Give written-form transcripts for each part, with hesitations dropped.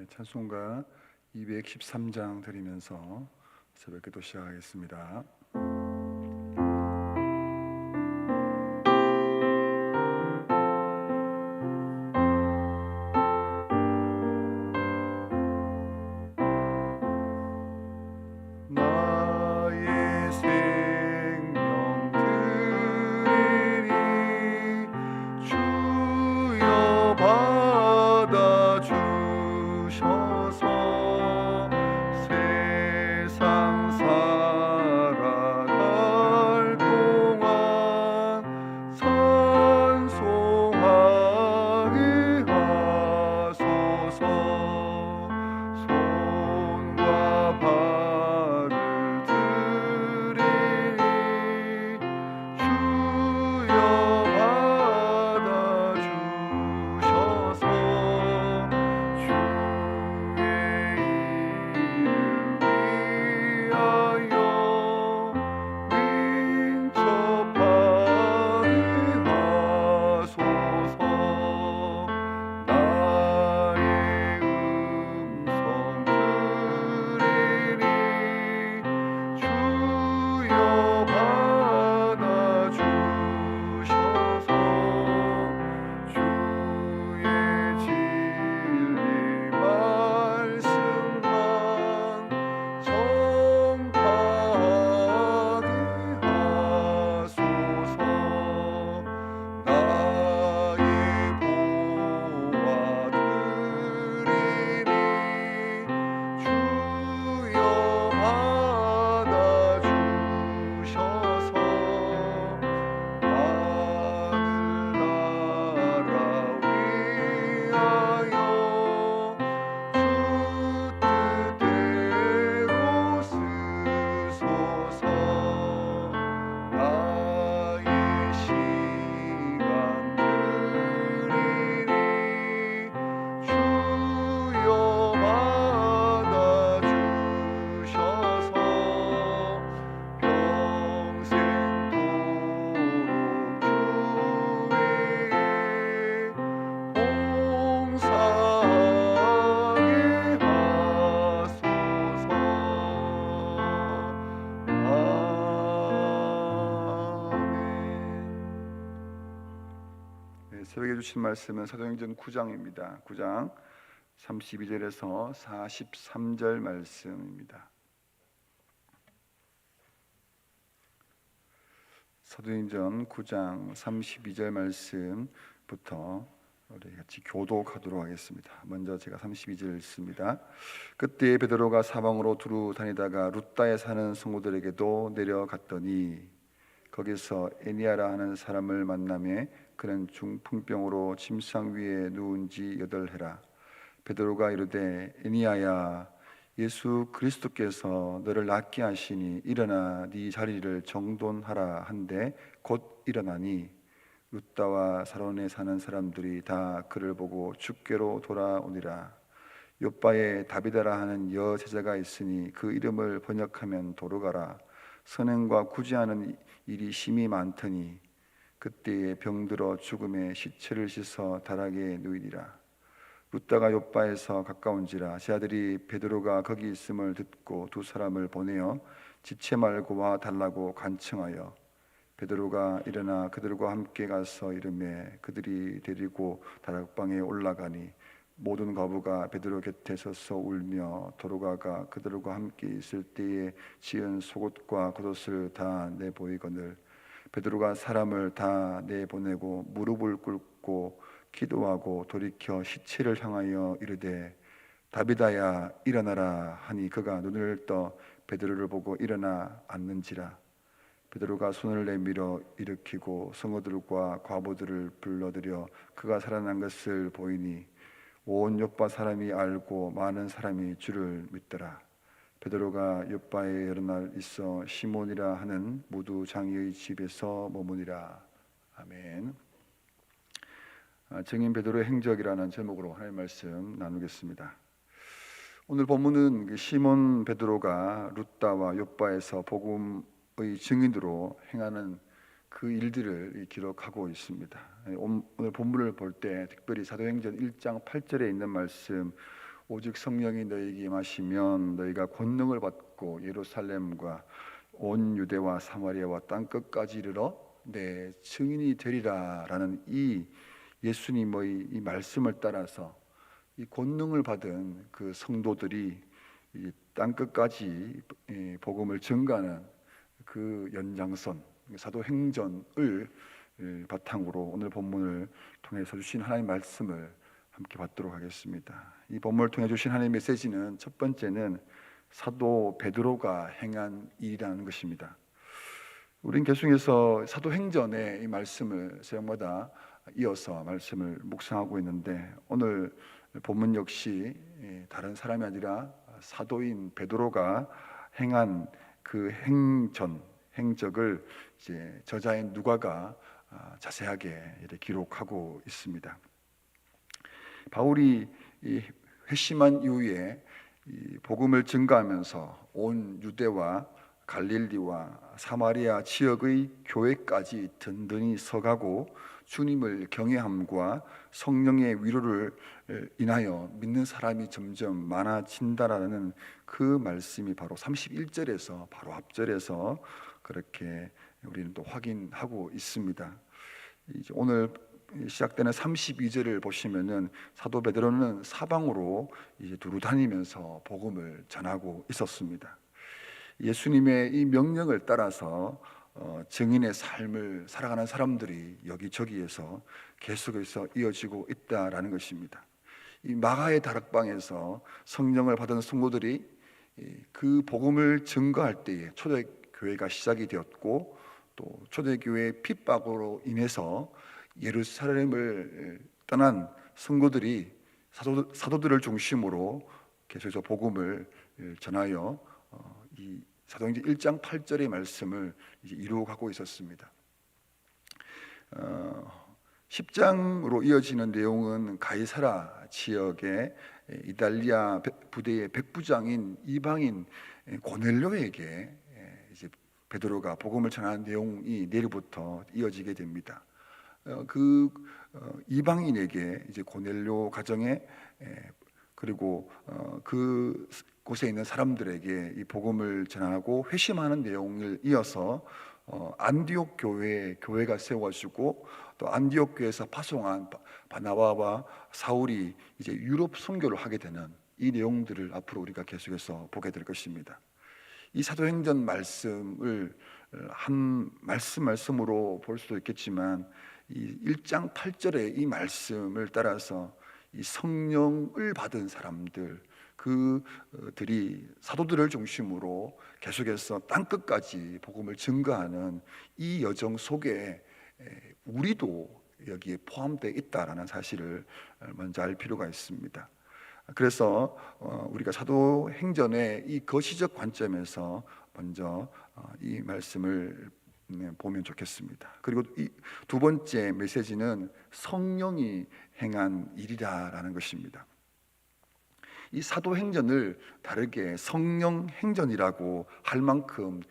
찬송가 213장 드리면서 새벽 기도 시작하겠습니다. 나의 생명 드리니 주여 받아 주셔서 세상 살아갈 동안 찬송하게 하소서. 손과 발을 들이니 주여 받아 주셔서 주의 이름 위하여 민첩하게 하소서. 나의 음성 들으니 주여 받아 주셔서 주의 진리 말씀만 전파하게 하소서. 나의 보화 드리니 주여 받아 주셔서 하늘나라 위하여 주 뜻대로 쓰소서. 나의 시간 드리니 주여 받아 주셔서 평생토록 주의 봉사하게 하소서. 아멘. 새벽에 주신 말씀은 사도행전 9장입니다. 9장 32절에서 43절 말씀입니다. 사도행전 9장 32절 말씀부터 우리 같이 교독하도록 하겠습니다. 먼저 제가 32절 읽습니다. 그때 베드로가 사방으로 두루 다니다가 룻다에 사는 성도들에게도 내려갔더니 거기서 에니아라 하는 사람을 만나매 그는 중풍병으로 침상 위에 누운 지 8해라. 베드로가 이르되 에니아야, 예수 그리스도께서 너를 낫게 하시니 일어나 네 자리를 정돈하라 한데 곧 일어나니 룻다와 사론에 사는 사람들이 다 그를 보고 주께로 돌아오니라. 요바에 다비다라 하는 여제자가 있으니 그 이름을 번역하면 도르가라. 선행과 구제하는 일이 심히 많더니 그때에 병들어 죽음에 시체를 씻어 다락에 누이니라. 룻다가 요바에서 가까운지라 제 아들이 베드로가 거기 있음을 듣고 두 사람을 보내어 지체 말고 와 달라고 간청하여 베드로가 일어나 그들과 함께 가서 이르매 그들이 데리고 다락방에 올라가니 모든 과부가 베드로 곁에 서서 울며 도로가가 그들과 함께 있을 때에 지은 속옷과 겉옷을 다 내보이거늘 베드로가 사람을 다 내보내고 무릎을 꿇고 기도하고 돌이켜 시체를 향하여 이르되 다비다야 일어나라 하니 그가 눈을 떠 베드로를 보고 일어나 앉는지라. 베드로가 손을 내밀어 일으키고 성어들과 과부들을 불러들여 그가 살아난 것을 보이니 온 요빠 사람이 알고 많은 사람이 주를 믿더라. 베드로가 요빠에 여러 날 있어 시몬이라 하는 무두 장이의 집에서 머무니라. 아멘. 증인 베드로의 행적이라는 제목으로 하나님의 말씀 나누겠습니다. 오늘 본문은 시몬 베드로가 룻다와 욥바에서 복음의 증인으로 행하는 그 일들을 기록하고 있습니다. 오늘 본문을 볼 때 특별히 사도행전 1장 8절에 있는 말씀, 오직 성령이 너희에게 임하시면 너희가 권능을 받고 예루살렘과 온 유대와 사마리아와 땅 끝까지 이르러 내 증인이 되리라라는 이 예수님의 이 말씀을 따라서 이 권능을 받은 그 성도들이 이 땅 끝까지 복음을 증가하는 그 연장선 사도행전을 바탕으로 오늘 본문을 통해서 주신 하나님의 말씀을 함께 받도록 하겠습니다. 이 본문을 통해 주신 하나님의 메시지는 첫 번째는 사도 베드로가 행한 일이라는 것입니다. 우리는 계속해서 사도행전의 이 말씀을 새벽마다 이어서 말씀을 묵상하고 있는데 오늘 본문 역시 다른 사람이 아니라 사도인 베드로가 행한 그 행적을 이제 저자인 누가가 자세하게 이렇게 기록하고 있습니다. 바울이 이 회심한 이후에 이 복음을 증거하면서 온 유대와 갈릴리와 사마리아 지역의 교회까지 든든히 서가고 주님을 경외함과 성령의 위로를 인하여 믿는 사람이 점점 많아진다라는 그 말씀이 바로 31절에서 바로 앞절에서 그렇게 우리는 또 확인하고 있습니다. 이제 오늘 시작되는 32절을 보시면은 사도 베드로는 사방으로 이제 두루 다니면서 복음을 전하고 있었습니다. 예수님의 이 명령을 따라서 증인의 삶을 살아가는 사람들이 여기저기에서 계속해서 이어지고 있다라는 것입니다. 이 마가의 다락방에서 성령을 받은 성도들이 그 복음을 증거할 때에 초대교회가 시작이 되었고 또 초대교회의 핍박으로 인해서 예루살렘을 떠난 성도들이 사도들을 중심으로 계속해서 복음을 전하여 이 사도행전 1장 8절의 말씀을 이제 이루어가고 있었습니다. 10장으로 이어지는 내용은 가이사라 지역의 이달리아 부대의 백부장인 이방인 고넬료에게 이제 베드로가 복음을 전하는 내용이 내일부터 이어지게 됩니다. 그 이방인에게 이제 고넬료 가정에 그리고 그 곳에 있는 사람들에게 이 복음을 전하고 회심하는 내용을 이어서 안디옥 교회가 세워지고 또 안디옥 교회에서 파송한 바나바와 사울이 이제 유럽 선교를 하게 되는 이 내용들을 앞으로 우리가 계속해서 보게 될 것입니다. 이 사도행전 말씀을 한 말씀으로 볼 수도 있겠지만 이 1장 8절의 이 말씀을 따라서 이 성령을 받은 사람들 그들이 사도들을 중심으로 계속해서 땅끝까지 복음을 증거하는 이 여정 속에 우리도 여기에 포함되어 있다라는 사실을 먼저 알 필요가 있습니다. 그래서 우리가 사도행전의 이 거시적 관점에서 먼저 이 말씀을 보면 좋겠습니다. 그리고 이 두 번째 메시지는 성령이 행한 일이라는 것입니다. 이 사도행전을 다르게 성령행전이라고 할 만큼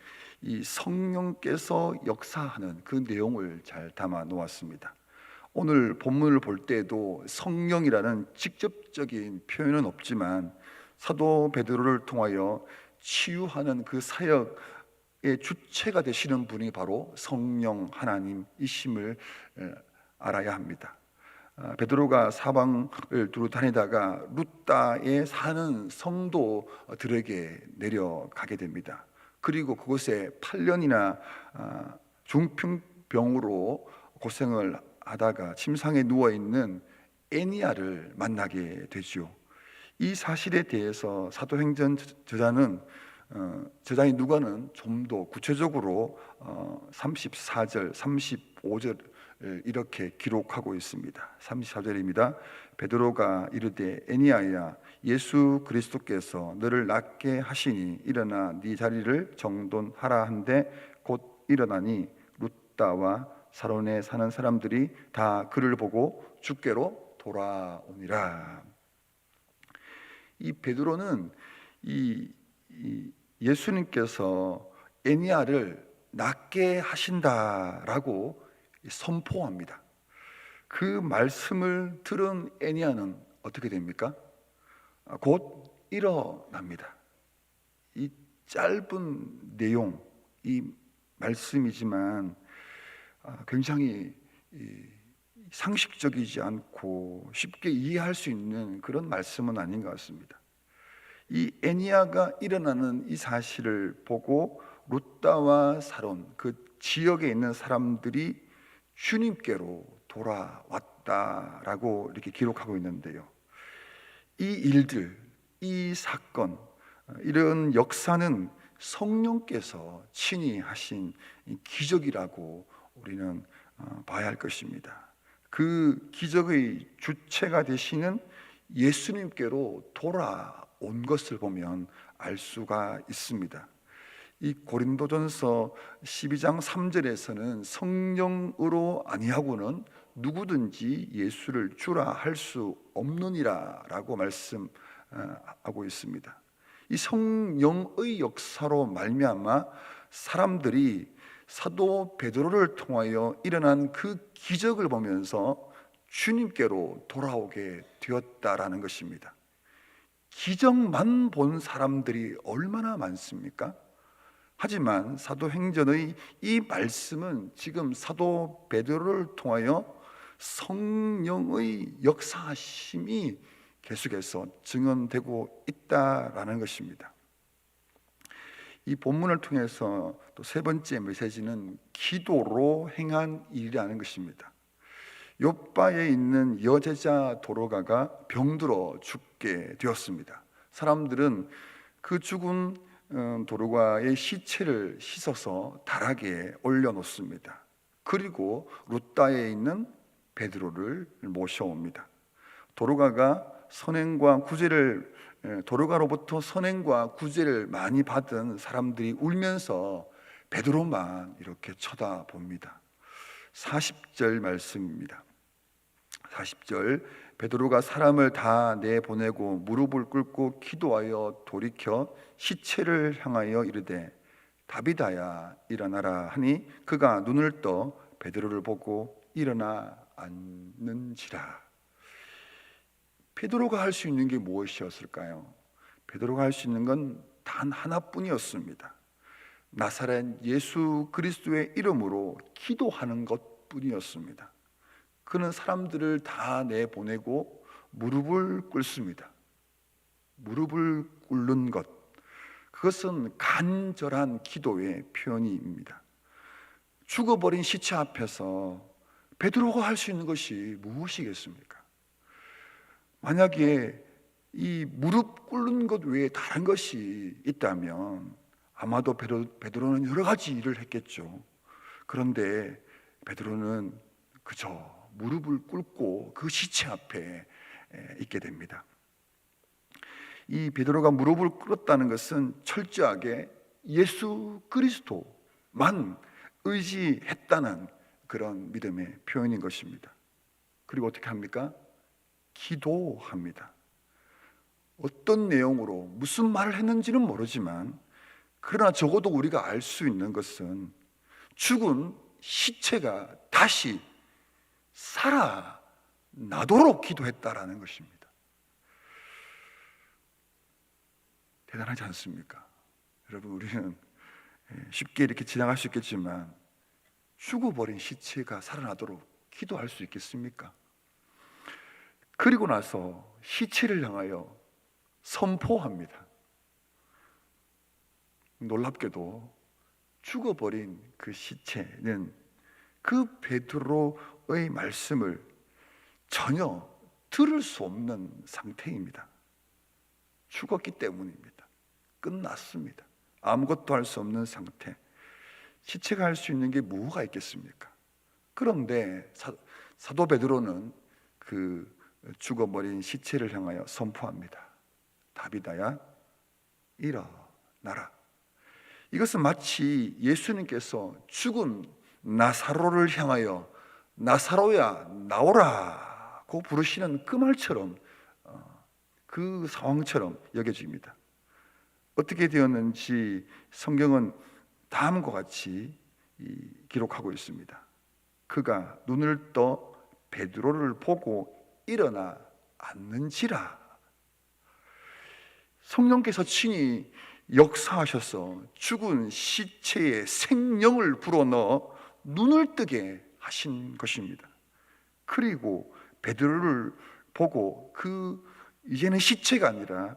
이 성령께서 역사하는 그 내용을 잘 담아 놓았습니다. 오늘 본문을 볼 때에도 성령이라는 직접적인 표현은 없지만 사도 베드로를 통하여 치유하는 그 사역의 주체가 되시는 분이 바로 성령 하나님이심을 알아야 합니다. 베드로가 사방을 두루 다니다가 루따에 사는 성도들에게 내려가게 됩니다. 그리고 그곳에 8년이나 중풍병으로 고생을 하다가 침상에 누워있는 애니야를 만나게 되죠. 이 사실에 대해서 사도행전 저자인 누가는 좀 더 구체적으로 34절, 35절 이렇게 기록하고 있습니다. 34절입니다. 베드로가 이르되 애니야야 예수 그리스도께서 너를 낫게 하시니 일어나 네 자리를 정돈하라 한데 곧 일어나니 룻다와 사론에 사는 사람들이 다 그를 보고 주께로 돌아오니라. 이 베드로는 이 예수님께서 애니야를 낫게 하신다라고 선포합니다. 그 말씀을 들은 애니야는 어떻게 됩니까? 곧 일어납니다. 이 짧은 내용, 이 말씀이지만 굉장히 상식적이지 않고 쉽게 이해할 수 있는 그런 말씀은 아닌 것 같습니다. 이 애니야가 일어나는 이 사실을 보고 룻다와 사론, 그 지역에 있는 사람들이 주님께로 돌아왔다라고 이렇게 기록하고 있는데요. 이 일들, 이 사건, 이런 역사는 성령께서 친히 하신 기적이라고 우리는 봐야 할 것입니다. 그 기적의 주체가 되시는 예수님께로 돌아온 것을 보면 알 수가 있습니다. 이 고린도전서 12장 3절에서는 성령으로 아니하고는 누구든지 예수를 주라 할 수 없느니라 라고 말씀하고 있습니다. 이 성령의 역사로 말미암아 사람들이 사도 베드로를 통하여 일어난 그 기적을 보면서 주님께로 돌아오게 되었다라는 것입니다. 기적만 본 사람들이 얼마나 많습니까? 하지만 사도행전의 이 말씀은 지금 사도 베드로를 통하여 성령의 역사하심이 계속해서 증언되고 있다라는 것입니다. 이 본문을 통해서 또 세 번째 메시지는 기도로 행한 일이라는 것입니다. 욥바에 있는 여제자 도로가가 병들어 죽게 되었습니다. 사람들은 그 죽은 도로가의 시체를 씻어서 다락에 올려놓습니다. 그리고 룻다에 있는 베드로를 모셔옵니다. 도로가가 도로가로부터 선행과 구제를 많이 받은 사람들이 울면서 베드로만 이렇게 쳐다봅니다. 40절 말씀입니다. 40절, 베드로가 사람을 다 내보내고 무릎을 꿇고 기도하여 돌이켜 시체를 향하여 이르되 다비다야 일어나라 하니 그가 눈을 떠 베드로를 보고 일어나 앉는지라. 베드로가 할 수 있는 게 무엇이었을까요? 베드로가 할 수 있는 건 단 하나뿐이었습니다. 나사렛 예수 그리스도의 이름으로 기도하는 것뿐이었습니다. 그는 사람들을 다 내보내고 무릎을 꿇습니다. 무릎을 꿇는 것, 그것은 간절한 기도의 표현입니다. 죽어버린 시체 앞에서 베드로가 할 수 있는 것이 무엇이겠습니까? 만약에 이 무릎 꿇는 것 외에 다른 것이 있다면 아마도 베드로는 여러 가지 일을 했겠죠. 그런데 베드로는 그저 무릎을 꿇고 그 시체 앞에 있게 됩니다. 이 베드로가 무릎을 꿇었다는 것은 철저하게 예수 그리스도만 의지했다는 그런 믿음의 표현인 것입니다. 그리고 어떻게 합니까? 기도합니다. 어떤 내용으로 무슨 말을 했는지는 모르지만 그러나 적어도 우리가 알 수 있는 것은 죽은 시체가 다시 살아나도록 기도했다라는 것입니다. 대단하지 않습니까? 여러분, 우리는 쉽게 이렇게 지나갈 수 있겠지만 죽어버린 시체가 살아나도록 기도할 수 있겠습니까? 그리고 나서 시체를 향하여 선포합니다. 놀랍게도 죽어버린 그 시체는 그 베드로의 말씀을 전혀 들을 수 없는 상태입니다. 죽었기 때문입니다. 끝났습니다. 아무것도 할 수 없는 상태. 시체가 할 수 있는 게 뭐가 있겠습니까? 그런데 사도 베드로는 그 죽어버린 시체를 향하여 선포합니다. 다비다야 일어나라. 이것은 마치 예수님께서 죽은 나사로를 향하여 나사로야 나오라고 부르시는 그 말처럼, 그 상황처럼 여겨집니다. 어떻게 되었는지 성경은 다음과 같이 기록하고 있습니다. 그가 눈을 떠 베드로를 보고 일어나 앉는지라. 성령께서 친히 역사하셔서 죽은 시체에 생명을 불어넣어 눈을 뜨게 하신 것입니다. 그리고 베드로를 보고 이제는 시체가 아니라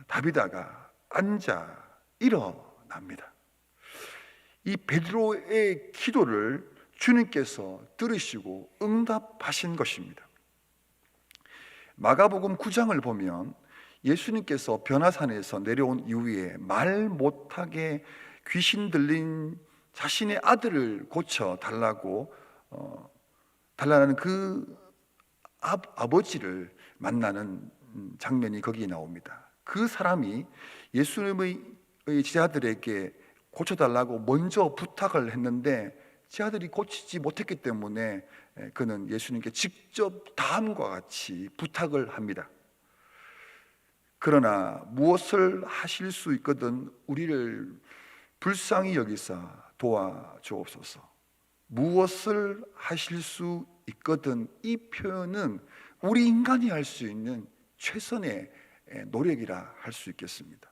다비다가 앉아 일어납니다. 이 베드로의 기도를 주님께서 들으시고 응답하신 것입니다. 마가복음 9장을 보면 예수님께서 변화산에서 내려온 이후에 말 못하게 귀신 들린 자신의 아들을 고쳐 달라고 달라는 그 아버지를 만나는 장면이 거기에 나옵니다. 그 사람이 예수님의 제자들에게 고쳐달라고 먼저 부탁을 했는데 제자들이 고치지 못했기 때문에 그는 예수님께 직접 다음과 같이 부탁을 합니다. 그러나 무엇을 하실 수 있거든 우리를 불쌍히 여기사 도와주옵소서. 무엇을 하실 수 있거든, 이 표현은 우리 인간이 할 수 있는 최선의 노력이라 할 수 있겠습니다.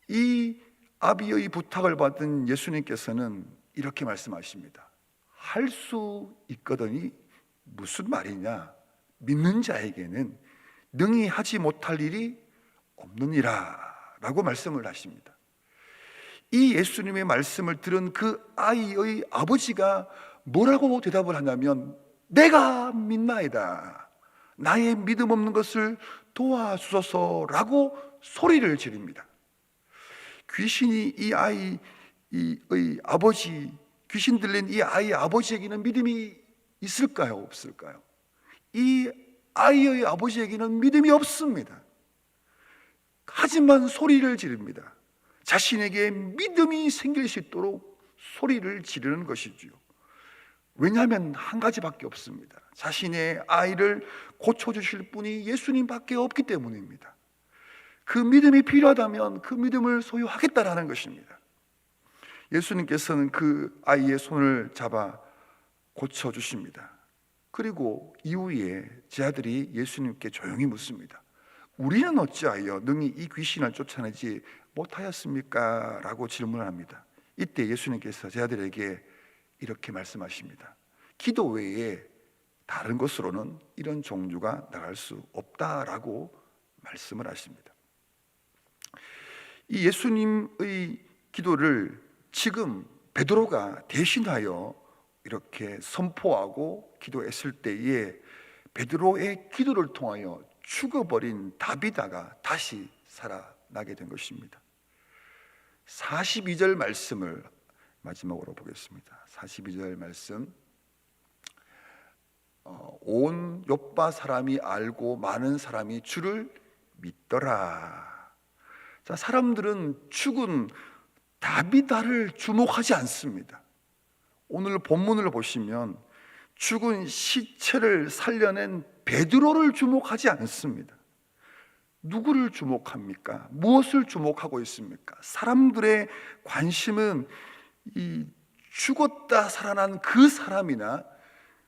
이 아비의 부탁을 받은 예수님께서는 이렇게 말씀하십니다. 할 수 있거든이 무슨 말이냐? 믿는 자에게는 능히 하지 못할 일이 없느니라 라고 말씀을 하십니다. 이 예수님의 말씀을 들은 그 아이의 아버지가 뭐라고 대답을 하냐면, 내가 믿나이다, 나의 믿음 없는 것을 도와주소서라고 소리를 지릅니다. 귀신이 이 아이의 아버지, 귀신 들린 이 아이의 아버지에게는 믿음이 있을까요? 없을까요? 이 아이의 아버지에게는 믿음이 없습니다. 하지만 소리를 지릅니다. 자신에게 믿음이 생길 수 있도록 소리를 지르는 것이지요. 왜냐하면 한 가지밖에 없습니다. 자신의 아이를 고쳐주실 분이 예수님밖에 없기 때문입니다. 그 믿음이 필요하다면 그 믿음을 소유하겠다라는 것입니다. 예수님께서는 그 아이의 손을 잡아 고쳐주십니다. 그리고 이후에 제자들이 예수님께 조용히 묻습니다. 우리는 어찌하여 능히 이 귀신을 쫓아내지 못하였습니까? 라고 질문을 합니다. 이때 예수님께서 제자들에게 이렇게 말씀하십니다. 기도 외에 다른 것으로는 이런 종류가 나갈 수 없다라고 말씀을 하십니다. 이 예수님의 기도를 지금 베드로가 대신하여 이렇게 선포하고 기도했을 때에 베드로의 기도를 통하여 죽어버린 다비다가 다시 살아나게 된 것입니다. 42절 말씀을 마지막으로 보겠습니다. 42절 말씀. 온 욥바 사람이 알고 많은 사람이 주를 믿더라. 자, 사람들은 죽은 다비다를 주목하지 않습니다. 오늘 본문을 보시면 죽은 시체를 살려낸 베드로를 주목하지 않습니다. 누구를 주목합니까? 무엇을 주목하고 있습니까? 사람들의 관심은 이 죽었다 살아난 그 사람이나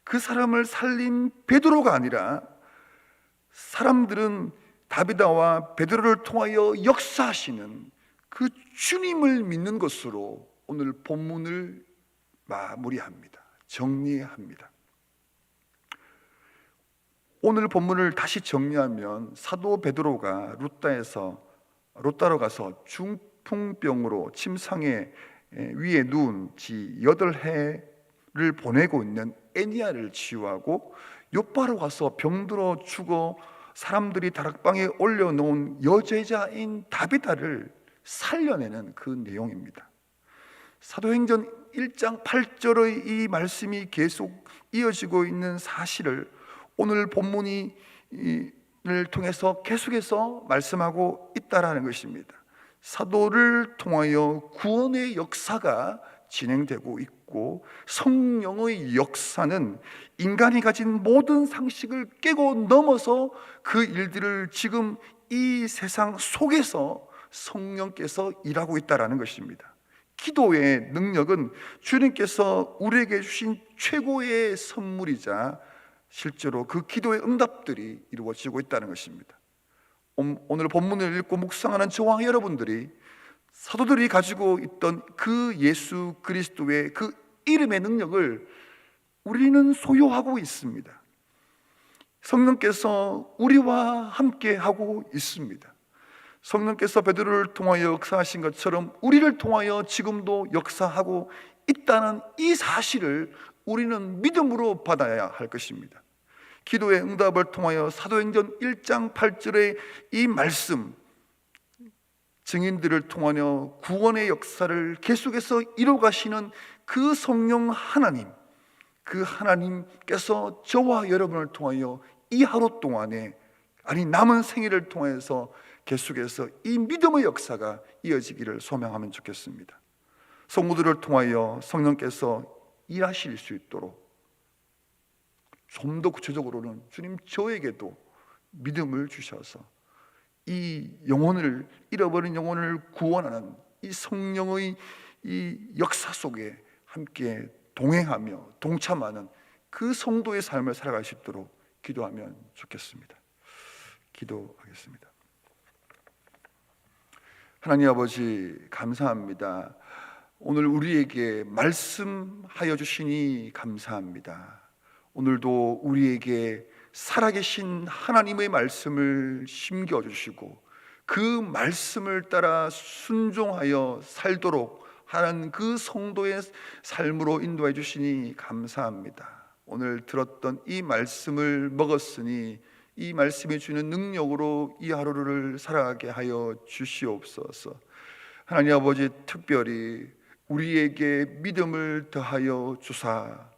그 사람을 살린 베드로가 아니라, 사람들은 다비다와 베드로를 통하여 역사하시는 그 주님을 믿는 것으로 오늘 본문을 마무리합니다. 정리합니다. 오늘 본문을 다시 정리하면 사도 베드로가 루따로 가서 중풍병으로 침상에 위에 누운 지 8해를 보내고 있는 애니야를 치유하고, 요바로 가서 병들어 죽어 사람들이 다락방에 올려놓은 여제자인 다비다를 살려내는 그 내용입니다. 사도행전 1장 8절의 이 말씀이 계속 이어지고 있는 사실을 오늘 본문을 통해서 계속해서 말씀하고 있다라는 것입니다. 사도를 통하여 구원의 역사가 진행되고 있고, 성령의 역사는 인간이 가진 모든 상식을 깨고 넘어서 그 일들을 지금 이 세상 속에서 성령께서 일하고 있다라는 것입니다. 기도의 능력은 주님께서 우리에게 주신 최고의 선물이자 실제로 그 기도의 응답들이 이루어지고 있다는 것입니다. 오늘 본문을 읽고 묵상하는 저와 여러분들이 사도들이 가지고 있던 그 예수 그리스도의 그 이름의 능력을 우리는 소유하고 있습니다. 성령께서 우리와 함께 하고 있습니다. 성령께서 베드로를 통하여 역사하신 것처럼 우리를 통하여 지금도 역사하고 있다는 이 사실을 우리는 믿음으로 받아야 할 것입니다. 기도의 응답을 통하여 사도행전 1장 8절의 이 말씀, 증인들을 통하여 구원의 역사를 계속해서 이루어가시는 그 성령 하나님, 그 하나님께서 저와 여러분을 통하여 이 하루 동안에, 아니 남은 생일을 통해서 계속해서 이 믿음의 역사가 이어지기를 소망하면 좋겠습니다. 성도들을 통하여 성령께서 일하실 수 있도록 좀 더 구체적으로는 주님 저에게도 믿음을 주셔서 이 영혼을, 잃어버린 영혼을 구원하는 이 성령의 이 역사 속에 함께 동행하며 동참하는 그 성도의 삶을 살아갈 수 있도록 기도하면 좋겠습니다. 기도하겠습니다. 하나님 아버지, 감사합니다. 오늘 우리에게 말씀하여 주시니 감사합니다. 오늘도 우리에게 살아계신 하나님의 말씀을 심겨주시고 그 말씀을 따라 순종하여 살도록 하는 그 성도의 삶으로 인도해 주시니 감사합니다. 오늘 들었던 이 말씀을 먹었으니 이 말씀이 주는 능력으로 이 하루를 살아가게 하여 주시옵소서. 하나님 아버지, 특별히 우리에게 믿음을 더하여 주사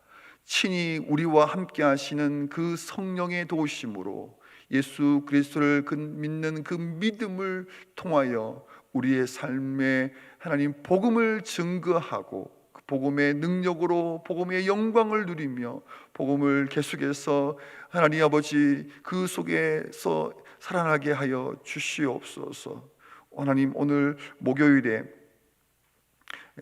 친히 우리와 함께 하시는 그 성령의 도우심으로 예수 그리스도를 믿는 그 믿음을 통하여 우리의 삶에 하나님 복음을 증거하고 그 복음의 능력으로 복음의 영광을 누리며 복음을 계속해서 하나님 아버지 그 속에서 살아나게 하여 주시옵소서. 하나님, 오늘 목요일에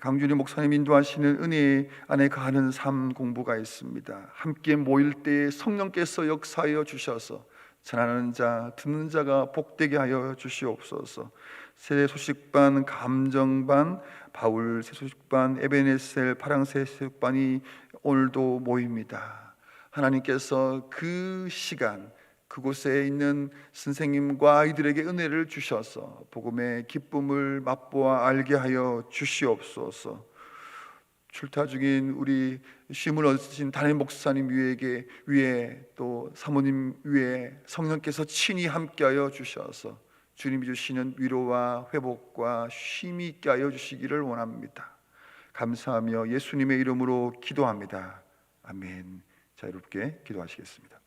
강준희 목사님 인도하시는 은혜 안에 가는 삶 공부가 있습니다. 함께 모일 때 성령께서 역사하여 주셔서 전하는 자, 듣는 자가 복되게 하여 주시옵소서. 새 소식반, 감정반, 바울 새 소식반, 에베네셀 파랑새 소식반이 오늘도 모입니다. 하나님께서 그 시간 그곳에 있는 선생님과 아이들에게 은혜를 주셔서 복음의 기쁨을 맛보아 알게 하여 주시옵소서. 출타 중인 우리 쉼을 얻으신 담임 목사님 위에 또 사모님 위에 성령께서 친히 함께하여 주셔서 주님이 주시는 위로와 회복과 쉼이 있게 하여 주시기를 원합니다. 감사하며 예수님의 이름으로 기도합니다. 아멘. 자유롭게 기도하시겠습니다.